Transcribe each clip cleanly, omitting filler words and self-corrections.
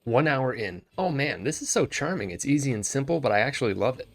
1 hour in. Oh man, this is so charming. It's easy and simple, but I actually love it.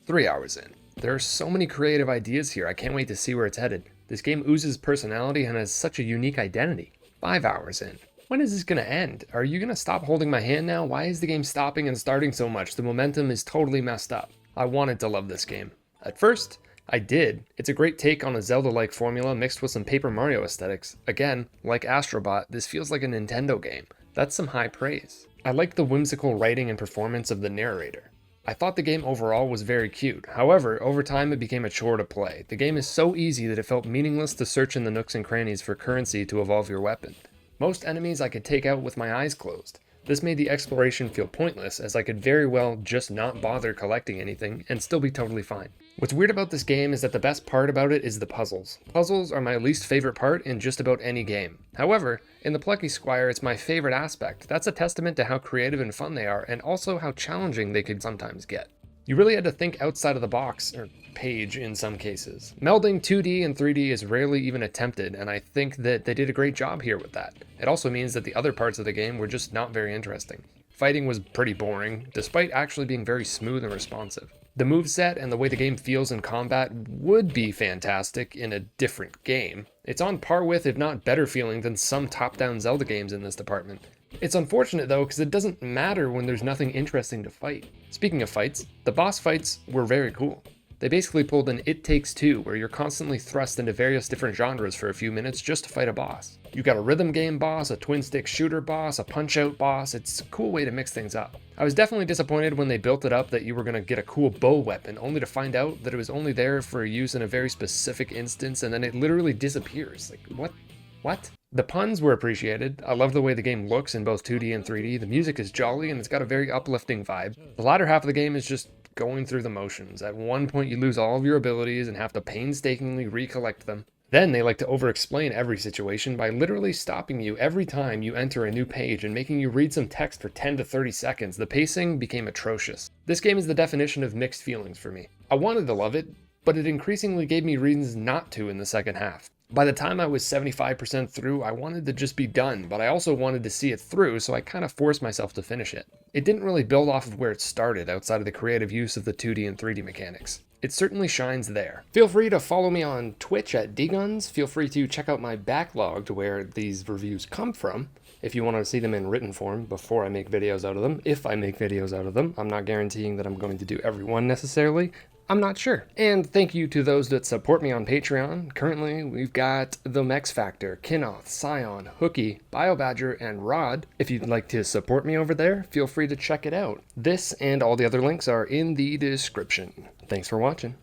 3 hours in. There are so many creative ideas here. I can't wait to see where it's headed. This game oozes personality and has such a unique identity. 5 hours in. When is this going to end? Are you going to stop holding my hand now? Why is the game stopping and starting so much? The momentum is totally messed up. I wanted to love this game. At first, I did. It's a great take on a Zelda-like formula mixed with some Paper Mario aesthetics. Again, like Astrobot, this feels like a Nintendo game. That's some high praise. I like the whimsical writing and performance of the narrator. I thought the game overall was very cute. However, over time it became a chore to play. The game is so easy that it felt meaningless to search in the nooks and crannies for currency to evolve your weapon. Most enemies I could take out with my eyes closed. This made the exploration feel pointless, as I could very well just not bother collecting anything and still be totally fine. What's weird about this game is that the best part about it is the puzzles. Puzzles are my least favorite part in just about any game. However, in the Plucky Squire, it's my favorite aspect. That's a testament to how creative and fun they are, and also how challenging they could sometimes get. You really had to think outside of the box, or page in some cases. Melding 2D and 3D is rarely even attempted, and I think that they did a great job here with that. It also means that the other parts of the game were just not very interesting. Fighting was pretty boring, despite actually being very smooth and responsive. The moveset and the way the game feels in combat would be fantastic in a different game. It's on par with, if not better feeling than some top-down Zelda games in this department. It's unfortunate though, because it doesn't matter when there's nothing interesting to fight. Speaking of fights, the boss fights were very cool. They basically pulled an It Takes Two, where you're constantly thrust into various different genres for a few minutes just to fight a boss. You got a rhythm game boss, a twin-stick shooter boss, a punch-out boss. It's a cool way to mix things up. I was definitely disappointed when they built it up that you were going to get a cool bow weapon, only to find out that it was only there for use in a very specific instance, and then it literally disappears. Like, what? What? The puns were appreciated. I love the way the game looks in both 2D and 3D. The music is jolly and it's got a very uplifting vibe. The latter half of the game is just going through the motions. At one point you lose all of your abilities and have to painstakingly recollect them. Then they like to over-explain every situation by literally stopping you every time you enter a new page and making you read some text for 10 to 30 seconds. The pacing became atrocious. This game is the definition of mixed feelings for me. I wanted to love it, but it increasingly gave me reasons not to in the second half. By the time I was 75% through, I wanted to just be done, but I also wanted to see it through, so I kind of forced myself to finish it. It didn't really build off of where it started outside of the creative use of the 2D and 3D mechanics. It certainly shines there. Feel free to follow me on Twitch at dguns. Feel free to check out my Backloggd, where these reviews come from, if you want to see them in written form before I make videos out of them. If I make videos out of them, I'm not guaranteeing that I'm going to do every one necessarily. I'm not sure. And thank you to those that support me on Patreon. Currently, we've got The Mex Factor, Kinoth, Scion, Hookie, BioBadger, and Rod. If you'd like to support me over there, feel free to check it out. This and all the other links are in the description. Thanks for watching.